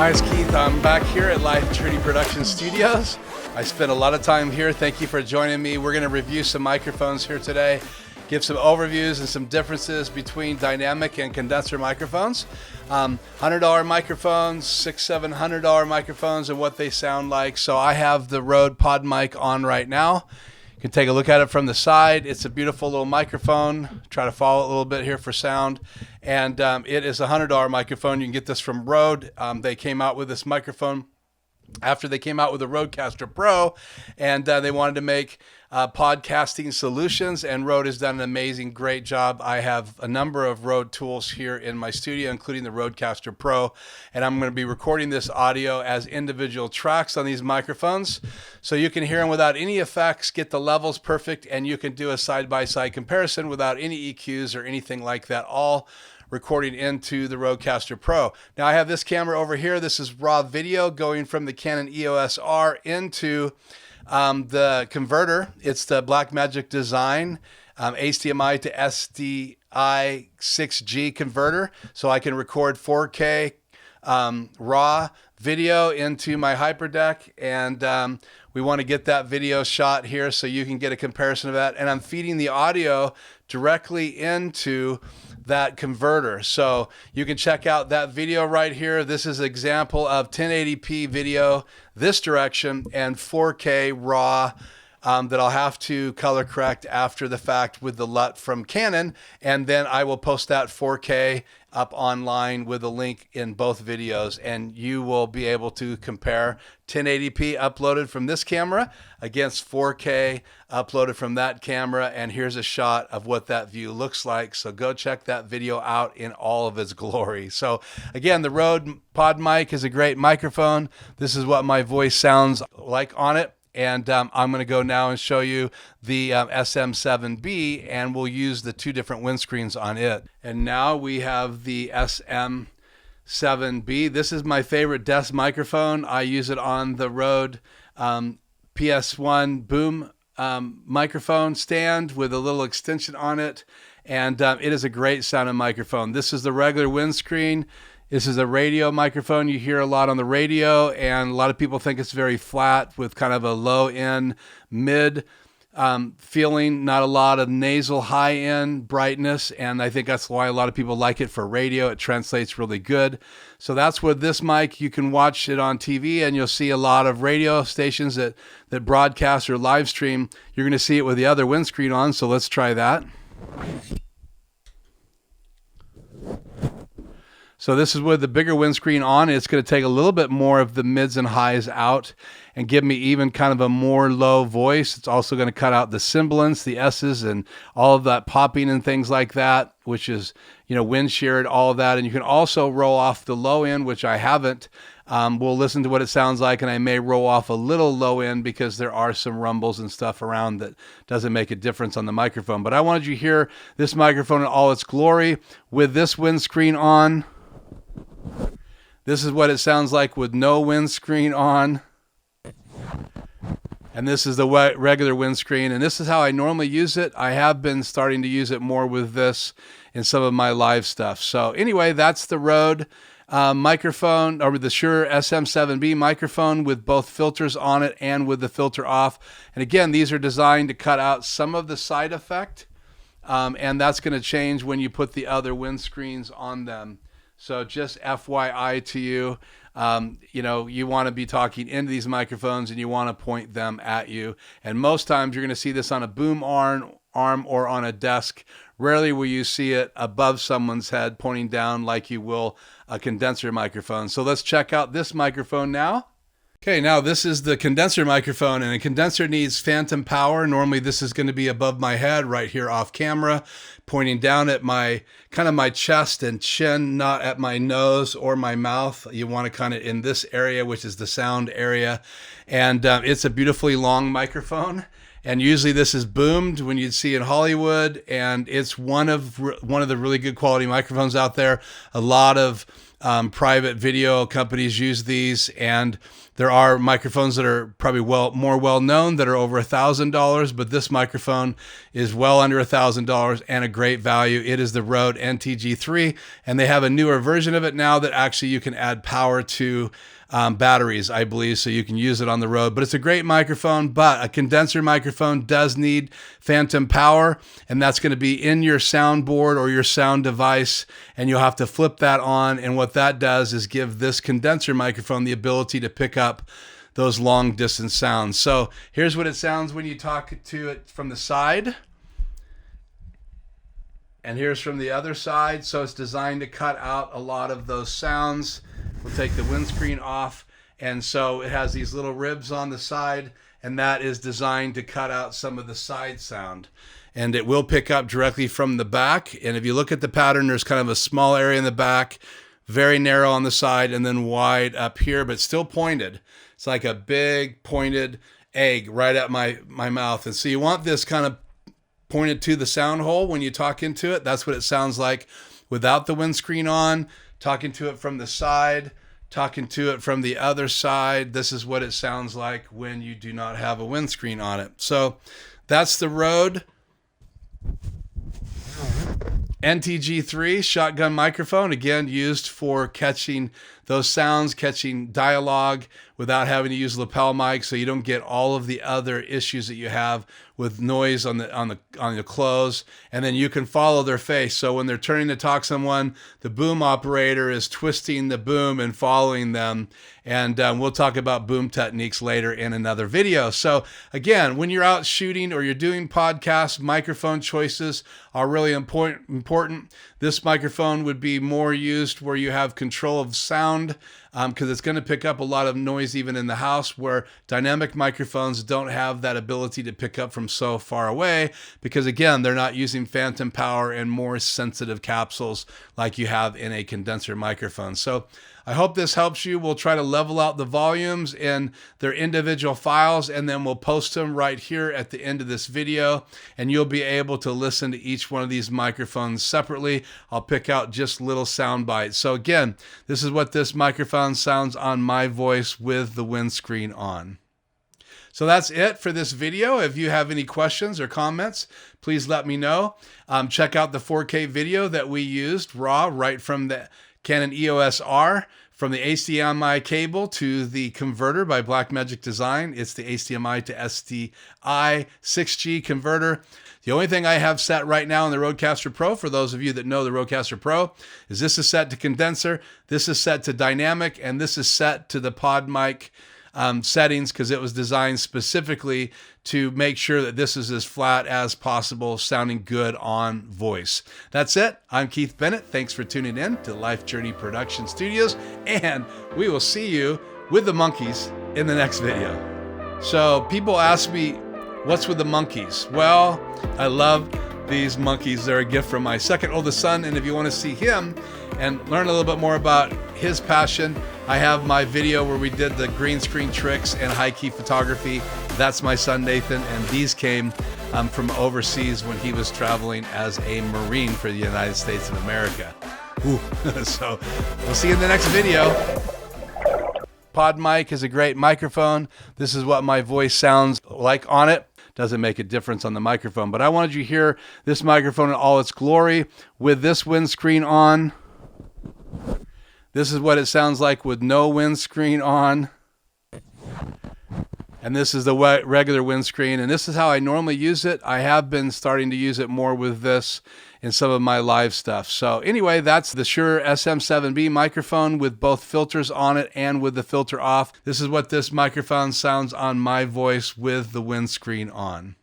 Hi, it's Keith. I'm back here at Life Trinity Production Studios. I spent a lot of time here. Thank you for joining me. We're going to review some microphones here today, give some overviews and some differences between dynamic and condenser microphones. $100 microphones, $700 microphones, and what they sound like. So I have the Rode Pod Mic on right now. You can take a look at it from the side. It's a beautiful little microphone. Try to follow it a little bit here for sound. And it is a $100 microphone. You can get this from Rode. They came out with this microphone after they came out with the Rodecaster Pro, and they wanted to make podcasting solutions, and Rode has done an amazing, great job. I have a number of Rode tools here in my studio, including the Rodecaster Pro, and I'm going to be recording this audio as individual tracks on these microphones, so you can hear them without any effects, get the levels perfect, and you can do a side-by-side comparison without any EQs or anything like that, all recording into the Rodecaster Pro. Now I have this camera over here. This is raw video going from the Canon EOS R into the converter. It's the Blackmagic Design HDMI to SDI 6G converter. So I can record 4K raw video into my Hyperdeck, and we want to get that video shot here so you can get a comparison of that. And I'm feeding the audio directly into that converter. So you can check out that video right here. This is an example of 1080p video this direction and 4K raw that I'll have to color correct after the fact with the LUT from Canon, and then I will post that 4K up online with a link in both videos, and you will be able to compare 1080p uploaded from this camera against 4K uploaded from that camera, and here's a shot of what that view looks like. So go check that video out in all of its glory. So again, the Rode Pod Mic is a great microphone. This is what my voice sounds like on it. And I'm going to go now and show you the SM7B, and we'll use the two different windscreens on it. And now we have the SM7B. This is my favorite desk microphone. I use it on the Rode PS1 boom microphone stand with a little extension on it. And it is a great sounding microphone. This is the regular windscreen. This is a radio microphone. You hear a lot on the radio, and a lot of people think it's very flat with kind of a low end, mid feeling, not a lot of nasal high end brightness. And I think that's why a lot of people like it for radio. It translates really good. So that's with this mic. You can watch it on TV, and you'll see a lot of radio stations that broadcast or live stream. You're going to see it with the other windscreen on. So let's try that. So this is with the bigger windscreen on. It's going to take a little bit more of the mids and highs out and give me even kind of a more low voice. It's also going to cut out the sibilants, the S's, and all of that popping and things like that, which is, wind sheared, all of that. And you can also roll off the low end, which I haven't. We'll listen to what it sounds like, and I may roll off a little low end because there are some rumbles and stuff around that doesn't make a difference on the microphone. But I wanted you to hear this microphone in all its glory with this windscreen on. This is what it sounds like with no windscreen on. And this is the regular windscreen. And this is how I normally use it. I have been starting to use it more with this in some of my live stuff. So anyway, that's the Rode microphone, or the Shure SM7B microphone with both filters on it and with the filter off. And again, these are designed to cut out some of the side effect. And that's going to change when you put the other windscreens on them. So just FYI to you, you want to be talking into these microphones, and you want to point them at you. And most times you're going to see this on a boom arm or on a desk. Rarely will you see it above someone's head pointing down like you will a condenser microphone. So let's check out this microphone now. Okay, now this is the condenser microphone, and a condenser needs phantom power. Normally this is going to be above my head right here off camera, pointing down at my chest and chin, not at my nose or my mouth. You want to kind of in this area, which is the sound area. And it's a beautifully long microphone. And usually this is boomed when you'd see in Hollywood, and it's one of the really good quality microphones out there. A lot of private video companies use these, and There are microphones that are probably more well known that are over $1,000, but this microphone is well under $1,000 and a great value. It is the Rode NTG3, and they have a newer version of it now that actually you can add power to batteries, I believe, so you can use it on the road. But it's a great microphone, but a condenser microphone does need phantom power, and that's going to be in your soundboard or your sound device, and you'll have to flip that on. And what that does is give this condenser microphone the ability to pick up those long distance sounds. So here's what it sounds when you talk to it from the side. And here's from the other side. So it's designed to cut out a lot of those sounds. We'll take the windscreen off. And so it has these little ribs on the side, and that is designed to cut out some of the side sound. And it will pick up directly from the back. And if you look at the pattern, there's kind of a small area in the back, very narrow on the side, and then wide up here, but still pointed. It's like a big pointed egg right at my mouth. And so you want this kind of pointed to the sound hole when you talk into it. That's what it sounds like without the windscreen on. Talking to it from the side, talking to it from the other side. This is what it sounds like when you do not have a windscreen on it. So that's the Rode NTG3 shotgun microphone, again used for catching those sounds, catching dialogue without having to use lapel mic, so you don't get all of the other issues that you have with noise on the clothes. And then you can follow their face, so when they're turning to talk to someone, the boom operator is twisting the boom and following them. And we'll talk about boom techniques later in another video. So again, when you're out shooting or you're doing podcasts, microphone choices are really important. This microphone would be more used where you have control of sound, because it's going to pick up a lot of noise even in the house, where dynamic microphones don't have that ability to pick up from so far away, because again, they're not using phantom power and more sensitive capsules like you have in a condenser microphone. So I hope this helps you. We'll try to level out the volumes in their individual files, and then we'll post them right here at the end of this video, and you'll be able to listen to each one of these microphones separately. I'll pick out just little sound bites. So again, this is what this microphone sounds on my voice with the windscreen on. So that's it for this video. If you have any questions or comments, please let me know. Check out the 4K video that we used raw right from the Canon EOS R, from the HDMI cable to the converter by Blackmagic Design. It's the HDMI to SDI 6G converter. The only thing I have set right now in the Rodecaster Pro, for those of you that know the Rodecaster Pro, is this is set to condenser, this is set to dynamic, and this is set to the pod mic settings, because it was designed specifically to make sure that this is as flat as possible, sounding good on voice. That's it. I'm Keith Bennett. Thanks for tuning in to Life Journey Production Studios, and we will see you with the monkeys in the next video. So people ask me, what's with the monkeys? Well, I love these monkeys. They're a gift from my second oldest son, and if you want to see him and learn a little bit more about his passion, I have my video where we did the green screen tricks and high key photography. That's my son Nathan, and these came from overseas when he was traveling as a Marine for the United States of America. So we'll see you in the next video. Pod mic is a great microphone. This is what my voice sounds like on it. Doesn't make a difference on the microphone, but I wanted you to hear this microphone in all its glory with this windscreen on. This is what it sounds like with no windscreen on. And this is the regular windscreen, and this is how I normally use it. I have been starting to use it more with this in some of my live stuff. So anyway, that's the Shure SM7B microphone with both filters on it and with the filter off. This is what this microphone sounds on my voice with the windscreen on.